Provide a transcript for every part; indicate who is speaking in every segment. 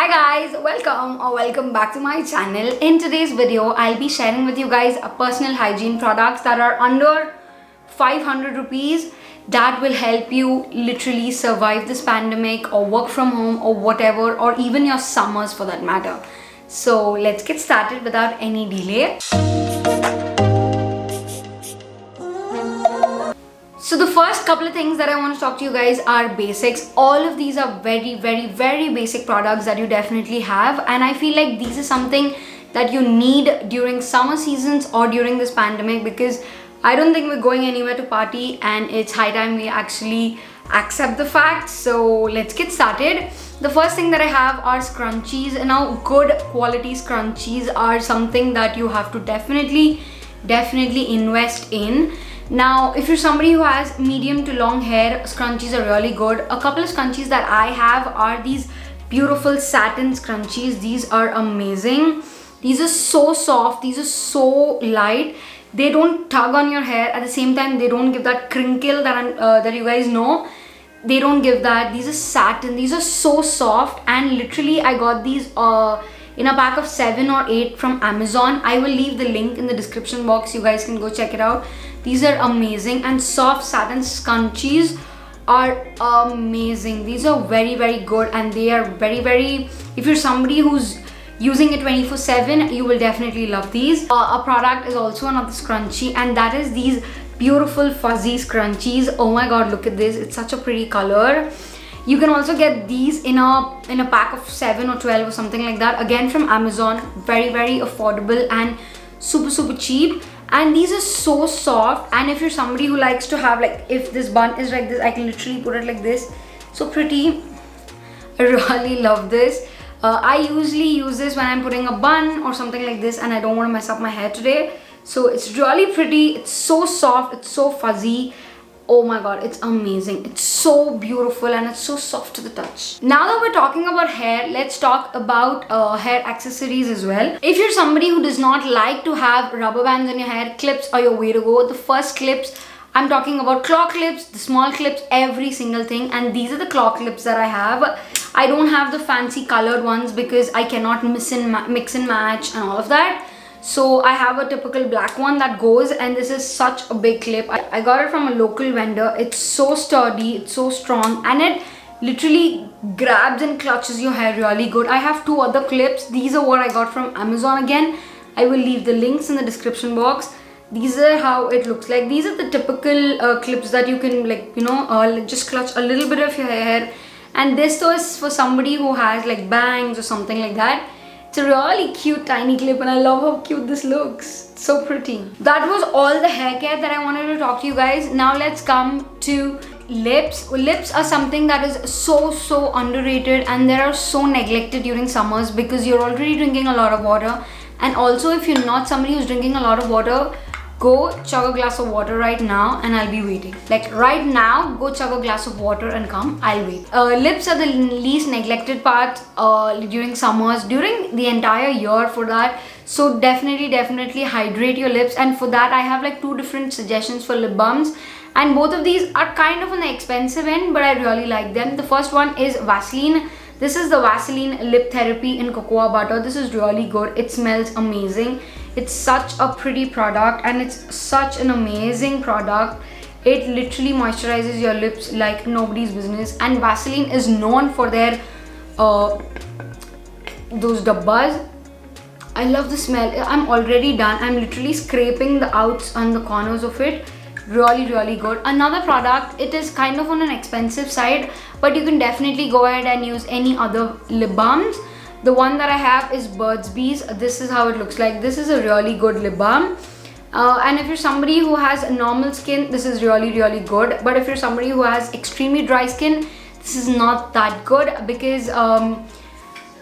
Speaker 1: Hi guys, welcome back to my channel. In today's video, I'll be sharing with you guys a personal hygiene products that are under 500 rupees that will help you literally survive this pandemic or work from home or whatever, or even your summers for that matter. So let's get started without any delay. So the first couple of things that I want to talk to you guys are basics. All of these are very basic products that you definitely have, and I feel like these are something that you need during summer seasons or during this pandemic, because I don't think we're going anywhere to party and it's high time we actually accept the fact. So let's get started. The first thing that I have are scrunchies. Now good quality scrunchies are something that you have to definitely invest in. Now, if you're somebody who has medium to long hair, scrunchies are really good. A couple of scrunchies that I have are these beautiful satin scrunchies. These are amazing. These are so soft. These are so light. They don't tug on your hair. At the same time, they don't give that crinkle that you guys know. They don't give that. These are satin. These are so soft, and literally I got these in a pack of 7 or 8 from Amazon. I will leave the link in the description box. You guys can go check it out. These are amazing, and soft satin scrunchies are amazing. These are very good, and they are very if you're somebody who's using it 24/7, you will definitely love these. A product is also another scrunchie, and that is these beautiful fuzzy scrunchies. Oh my god, look at this. It's such a pretty color. You can also get these in a pack of 7 or 12 or something like that, again from Amazon. Very affordable and super cheap. And these are so soft, and if you're somebody who likes to have, like, if this bun is like this, I can literally put it like this. So pretty. I really love this. I usually use this when I'm putting a bun or something like this and I don't want to mess up my hair today. So it's really pretty. It's so soft. It's so fuzzy. Oh my god, it's amazing. It's so beautiful and it's so soft to the touch. Now that we're talking about hair, let's talk about hair accessories as well. If you're somebody who does not like to have rubber bands on your hair, clips are your way to go. The first clips, I'm talking about claw clips, the small clips, every single thing. And these are the claw clips that I have. I don't have the fancy colored ones because I cannot mix and match and all of that. So I have a typical black one that goes, and this is such a big clip. I got it from a local vendor. It's so sturdy, it's so strong, and it literally grabs and clutches your hair really good. I have 2 other clips. These are what I got from Amazon again. I will leave the links in the description box. These are how it looks like. These are the typical clips that you can, like, just clutch a little bit of your hair. And this though is for somebody who has like bangs or something like that. It's a really cute tiny clip, and I love how cute this looks. It's so pretty. That was all the hair care that I wanted to talk to you guys. Now let's come to lips. Lips are something that is so underrated, and they are so neglected during summers because you're already drinking a lot of water. And also, if you're not somebody who's drinking a lot of water, go chug a glass of water right now and I'll be waiting. Like right now, go chug a glass of water and come, I'll wait. Lips are the least neglected part during summers, during the entire year for that. So definitely hydrate your lips. And for that, I have like 2 different suggestions for lip balms. And both of these are kind of on the expensive end, but I really like them. The first one is Vaseline. This is the Vaseline Lip Therapy in Cocoa Butter. This is really good. It smells amazing. It's such a pretty product, and it's such an amazing product. It literally moisturizes your lips like nobody's business. And Vaseline is known for their those dabbas. I love the smell. I'm already done. I'm literally scraping the outs and the corners of it. Really good. Another product, it is kind of on an expensive side, but you can definitely go ahead and use any other lip balms. The one that I have is Burt's Bees. This is how it looks like. This is a really good lip balm. And if you're somebody who has normal skin, this is really good. But if you're somebody who has extremely dry skin, this is not that good because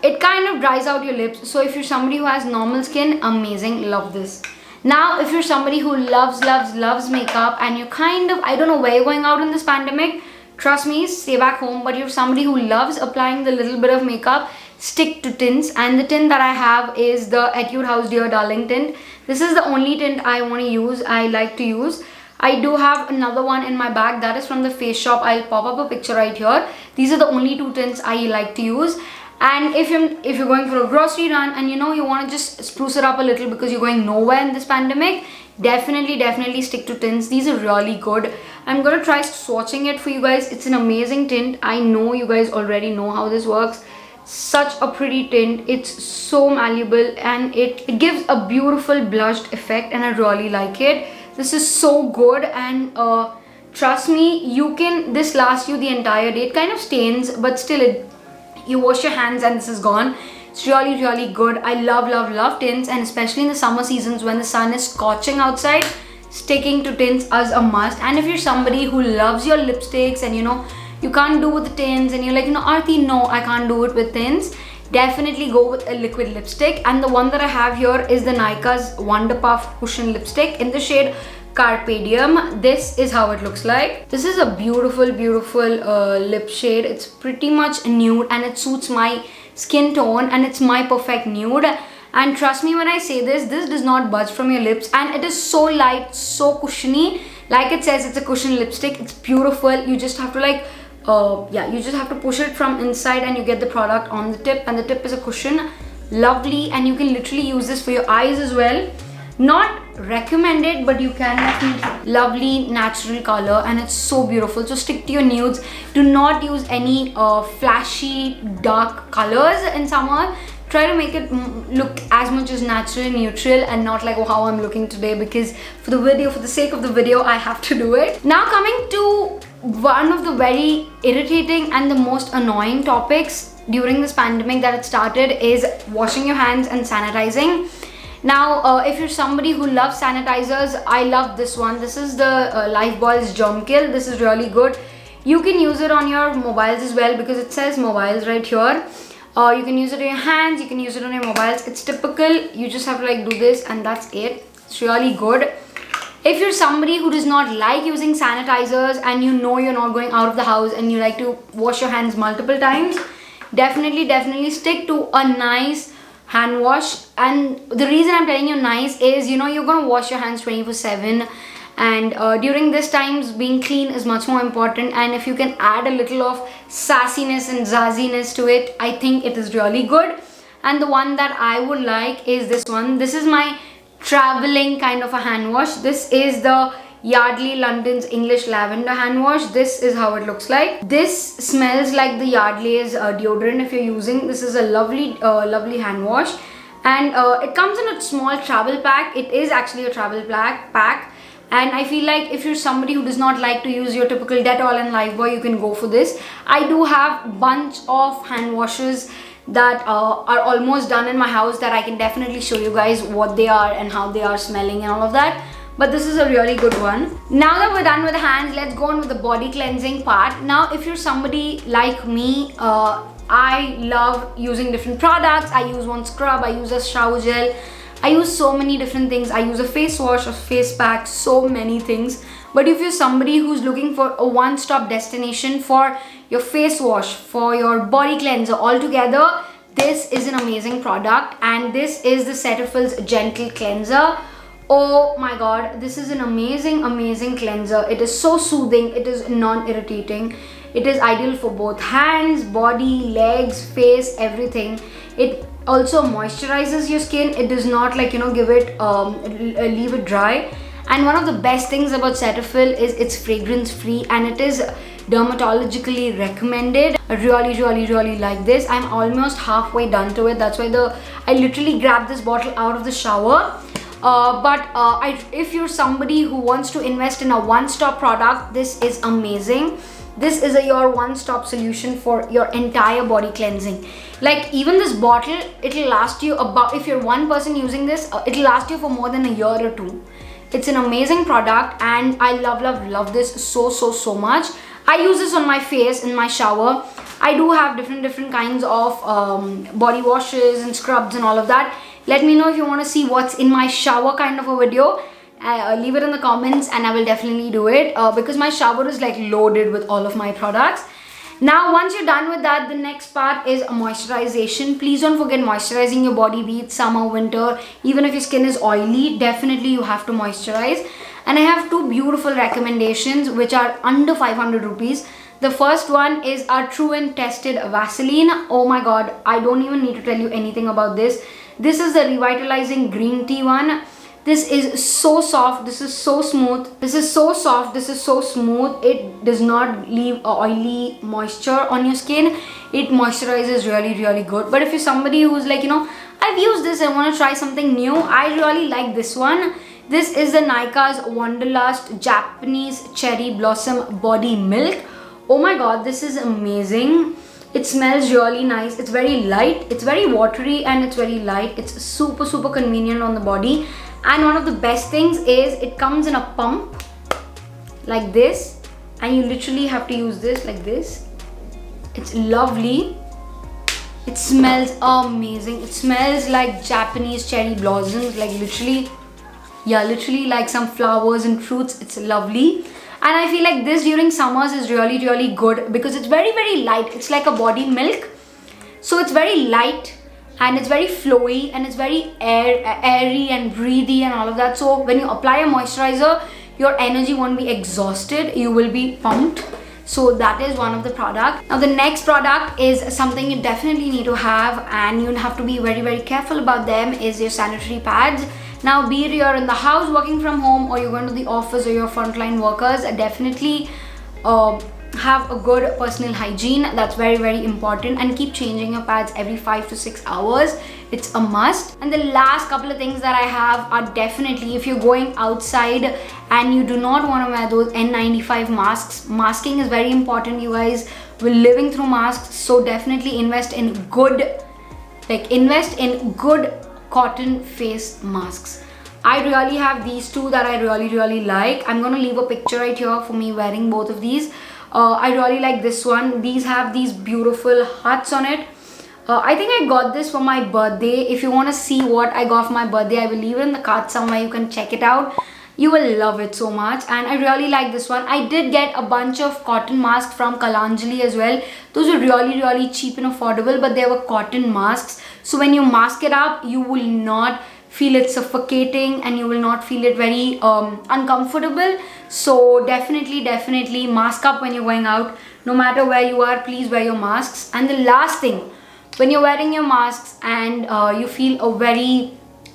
Speaker 1: it kind of dries out your lips. So if you're somebody who has normal skin, amazing, love this. Now, if you're somebody who loves makeup and you're kind of, I don't know where you're going out in this pandemic, trust me, stay back home. But you're somebody who loves applying the little bit of makeup, stick to tints. And the tint that I have is the Etude House Dear Darling tint. This is the only tint I want to use, I like to use. I do have another one in my bag that is from the Face Shop. I'll pop up a picture right here. These are the only 2 tints I like to use. And if you're going for a grocery run and you want to just spruce it up a little because you're going nowhere in this pandemic, definitely stick to tints. These are really good. I'm gonna try swatching it for you guys. It's an amazing tint. I know you guys already know how this works. Such a pretty tint. It's so malleable and it gives a beautiful blushed effect, and I really like it. This is so good, and trust me, this lasts you the entire day. It kind of stains, but still you wash your hands and this is gone. It's really good. I love tints, and especially in the summer seasons when the sun is scorching outside, sticking to tints is a must. And if you're somebody who loves your lipsticks and you can't do with the tints, and you're like, Aarti, no, I can't do it with tints, definitely go with a liquid lipstick. And the one that I have here is the Nykaa's Wonder Puff Cushion Lipstick in the shade Carpe Diem. This is how it looks like. This is a beautiful lip shade. It's pretty much nude and it suits my skin tone, and it's my perfect nude. And trust me when I say this does not budge from your lips, and it is so light, so cushiony. Like it says, it's a cushion lipstick. It's beautiful. You just have to you just have to push it from inside and you get the product on the tip, and the tip is a cushion. Lovely. And you can literally use this for your eyes as well. Not recommended, but you can. Lovely natural color, and it's so beautiful. So stick to your nudes. Do not use any flashy dark colors in summer. Try to make it look as much as natural and neutral, and not like how I'm looking today, because for the sake of the video, I have to do it. Now coming to one of the very irritating and the most annoying topics during this pandemic that it started is washing your hands and sanitizing. Now, if you're somebody who loves sanitizers, I love this one. This is the Lifebuoy's Germ Kill. This is really good. You can use it on your mobiles as well, because it says mobiles right here. You can use it on your hands, you can use it on your mobiles. It's typical. You just have to do this and that's it. It's really good. If you're somebody who does not like using sanitizers and you're not going out of the house and you like to wash your hands multiple times, definitely stick to a nice hand wash. And the reason I'm telling you nice is, you're gonna wash your hands 24/7, and during this times being clean is much more important. And if you can add a little of sassiness and zazziness to it, I think it is really good. And the one that I would like is this one. This is my traveling kind of a hand wash. This is the Yardley London's English Lavender hand wash. This is how it looks like. This smells like the Yardley's deodorant if you're using. This is a lovely hand wash, and it comes in a small travel pack. It is actually a travel pack. And I feel like if you're somebody who does not like to use your typical Dettol and Lifebuoy, you can go for this. I do have a bunch of hand washes that are almost done in my house that I can definitely show you guys what they are and how they are smelling and all of that. But this is a really good one. Now that we're done with the hands, let's go on with the body cleansing part. Now, if you're somebody like me, I love using different products. I use one scrub, I use a shower gel, I use so many different things. I use a face wash, a face pack, so many things. But if you're somebody who's looking for a one-stop destination for your face wash, for your body cleanser all together, this is an amazing product. And this is the Cetaphil's Gentle Cleanser. Oh my god, this is an amazing cleanser. It is so soothing. It is non-irritating. It is ideal for both hands, body, legs, face, everything. It also moisturizes your skin. It does not give it leave it dry. And one of the best things about Cetaphil is it's fragrance free, and it is dermatologically recommended. I really like this. I'm almost halfway done to it. That's why I literally grabbed this bottle out of the shower. If you're somebody who wants to invest in a one-stop product, this is amazing. This is your one-stop solution for your entire body cleansing. Like, even this bottle, it'll last you if you're one person using this, it'll last you for more than a year or two. It's an amazing product, and I love this so much. I use this on my face in my shower. I do have different kinds of body washes and scrubs and all of that. Let me know if you want to see what's in my shower kind of a video. Leave it in the comments and I will definitely do it, because my shower is loaded with all of my products. Now, once you're done with that, the next part is moisturization. Please don't forget moisturizing your body, be it summer, winter. Even if your skin is oily, definitely you have to moisturize. And I have two beautiful recommendations which are under 500 rupees. The first one is our true and tested Vaseline. Oh my god, I don't even need to tell you anything about this. This is the revitalizing green tea one. This is so soft, this is so smooth, this is so soft, this is so smooth. It does not leave a oily moisture on your skin. It moisturizes really good. But if you're somebody who's like, you know, I've used this, I want to try something new, I really like this one. This is the Nykaa's Wanderlust Japanese Cherry Blossom Body Milk. Oh my god, this is amazing. It smells really nice. It's very light, it's very watery, and it's very light. It's super convenient on the body. And one of the best things is it comes in a pump like this, and you literally have to use this like this. It's lovely. It smells amazing. It smells like Japanese cherry blossoms, like literally like some flowers and fruits. It's lovely. And I feel like this during summers is really good because it's very light. It's like a body milk, so it's very light and it's very flowy and it's very airy and breathy and all of that. So when you apply a moisturizer, your energy won't be exhausted, you will be pumped. So that is one of the product. Now the next product is something you definitely need to have, and you have to be very careful about them, is your sanitary pads. Now be it you're in the house working from home or you're going to the office or your frontline workers, definitely have a good personal hygiene. That's very important, and keep changing your pads every 5 to 6 hours. It's a must. And the last couple of things that I have are definitely, if you're going outside and you do not want to wear those N95 masks, masking is very important, you guys. We're living through masks, so definitely invest in good cotton face masks. I really have these two that I really like. I'm gonna leave a picture right here for me wearing both of these. I really like this one. These have these beautiful hearts on it. I think I got this for my birthday. If you want to see what I got for my birthday, I will leave it in the card somewhere. You can check it out. You will love it so much, and I really like this one. I did get a bunch of cotton masks from Kalanjali as well. Those are really cheap and affordable, but they were cotton masks. So when you mask it up, you will not feel it suffocating and you will not feel it very uncomfortable. So definitely mask up when you're going out. No matter where you are, please wear your masks. And the last thing, when you're wearing your masks and you feel very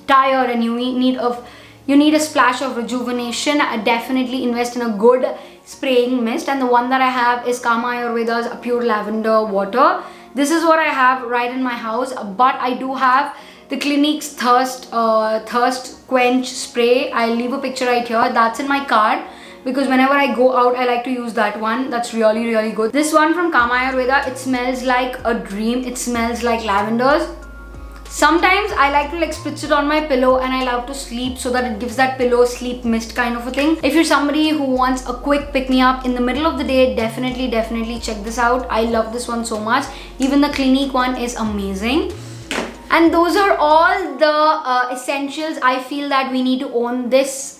Speaker 1: tired and you need a splash of rejuvenation, definitely invest in a good spraying mist. And the one that I have is Kama Ayurveda's Pure Lavender Water. This is what I have right in my house, but I do have the Clinique's Thirst Quench Spray. I'll leave a picture right here. That's in my cart because whenever I go out, I like to use that one. That's really good. This one from Kama Ayurveda, it smells like a dream. It smells like lavenders. Sometimes I like to spritz it on my pillow and I love to sleep so that it gives that pillow sleep mist kind of a thing. If you're somebody who wants a quick pick-me-up in the middle of the day, definitely check this out. I love this one so much. Even the Clinique one is amazing. And those are all the essentials I feel that we need to own this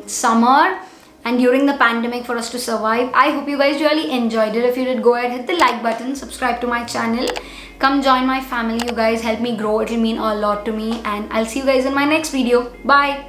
Speaker 1: summer and during the pandemic for us to survive. I hope you guys really enjoyed it. If you did, go ahead, hit the like button, subscribe to my channel. Come join my family, you guys. Help me grow. It'll mean a lot to me. And I'll see you guys in my next video. Bye.